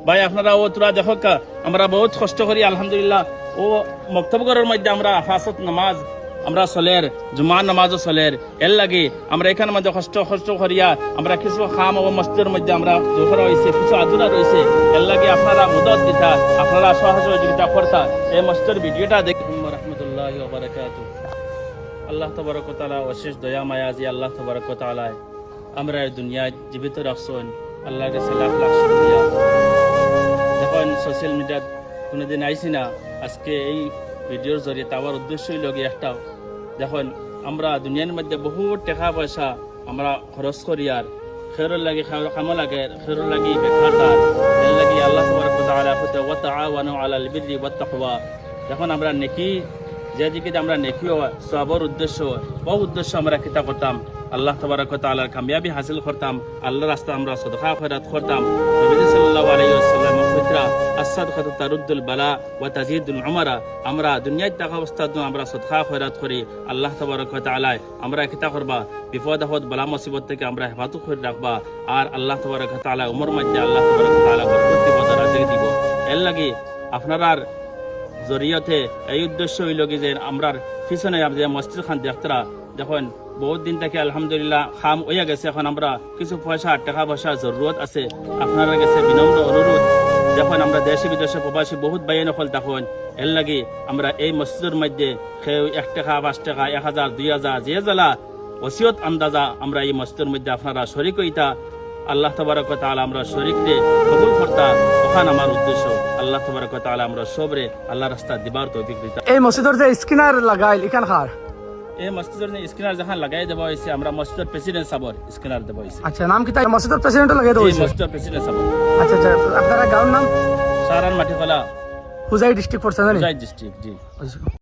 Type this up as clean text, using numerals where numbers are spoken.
ভাই আপনারা ও তোরা দেখো আমরা বহুত কষ্ট করি আলহামদুলিল্লাহ ও মক্তবগরের মধ্যে আমরা আফাসত নামাজ আমরা চলের জুমার নামাজও চলের এর লাগে আমরা এখানে মধ্যে কষ্ট করিয়া আমরা কিছু খাম ও মসজিদের মধ্যে আমরা জোহর হয়েছে কিছু আদুরা রয়েছে এর লাগে আপনারা মদত দিতা আপনারা সহযোগিতা করতা এই মসজিদের ভিডিওটা দেখুন রহমতুল্লাহ ওয়া বারাকাতুহু। আল্লাহ তাবারক ওয়া তাআলা অশেষ দয়া মায়া জি আল্লাহ তাবারক ওয়া তাআলা আমরা এই দুনিয়ায় জীবিত রাখছেন আল্লাহর কাছে লাখ লাখ শুকরিয়া। যখন সোশ্যাল মিডিয়াত কোনোদিন আইসি না আজকে এই ভিডিওর জরিয়ে তাওয়ার উদ্দেশ্যই লগে একটাও দেখুন আমরা দুনিয়ার মধ্যে বহু টাকা পয়সা আমরা খরচ করি আর খেরর লাগে কামো লাগে খেরর লাগি বেকার এর লাগি আল্লাহ তাবারক ওয়া তাআলা কইতে ওয়া তাআওয়ানু আলাল বিররি ওয়াত তাকওয়া। যখন আমরা নেকি যে দিকে আমরা নেকি সওয়াবের উদ্দেশ্য বহু উদ্দেশ্য আমরা কিতা করতাম আল্লাহ তাবারক ওয়া তাআলার কামিয়াবি হাসিল করতাম আল্লাহর রাস্তায় আমরা সাদকা খয়রাত করতাম। নবী সাল্লাল্লাহু আলাইহি ওয়াসাল্লাম কইতরা as-সাদকাতু তারুদ্দুল বালা ওয়া তাজিদুল উমারা। আমরা দুনিয়ায় থাকা অবস্থায় আমরা সাদকা খয়রাত করি আল্লাহ তাবারক ওয়া তাআলা আমরা কিতা করবা বিপদ আপদ বালা মুসিবত থেকে আমরা হেফাজত করে রাখবা আর আল্লাহ তাবারক ওয়া তাআলা উমর মধ্যে আল্লাহ তাবারক ওয়া তাআলা বরকত দিব রাজিক দিব। এর লাগি আপনার জরিয়তে এই উদ্দেশ্য হইল কি যে আমরা পিছনে যে মসজিদ খান দেখতরা দেখুন বহুত দিন থেকে আলহামদুলিল্লাহ খাম হইয়া গেছে এখন আমরা কিছু পয়সা টাকা পয়সা জরুরত আছে আপনারা কাছে বিনম্র অনুরোধ যখন আমরা দেশে বিদেশে প্রবাসী বহুত বাইন নকল তখন এর লাগি আমরা এই মসজিদের মধ্যে কেউ 1 টাকা 5 টাকা 1000 2000 যে জ্বালা ওসিয়ত আন্দাজা আমরা এই মসজিদের মধ্যে আপনারা শরীক হইতা আল্লাহ তাবারক ওয়া তাআলা আমরা শরীকরে কবুল করতা ওখানে আমার উদ্দেশ্য আল্লাহ তাবারক ওয়া তাআলা আমরা সবরে আল্লাহর রাস্তা দিবার তৌফিক দিতা। এই মসজিদের যে স্ক্রিনার লাগাইল এখান খার এই মসজিদের স্ক্রিনার যখন লাগাই দেওয়া হয়েছে আমরা মসজিদের প্রেসিডেন্ট সাবর স্ক্রিনার দেওয়া হয়েছে। আচ্ছা নাম কি তাই মসজিদের প্রেসিডেন্ট লাগাই দেওয়া হয়েছে মসজিদের প্রেসিডেন্ট সাবর। আচ্ছা আচ্ছা আপনারা গাঁওর নাম সারান মাটিকলা হুজাই ডিস্ট্রিক্ট পড়ছে জানি হুজাই ডিস্ট্রিক্ট জি।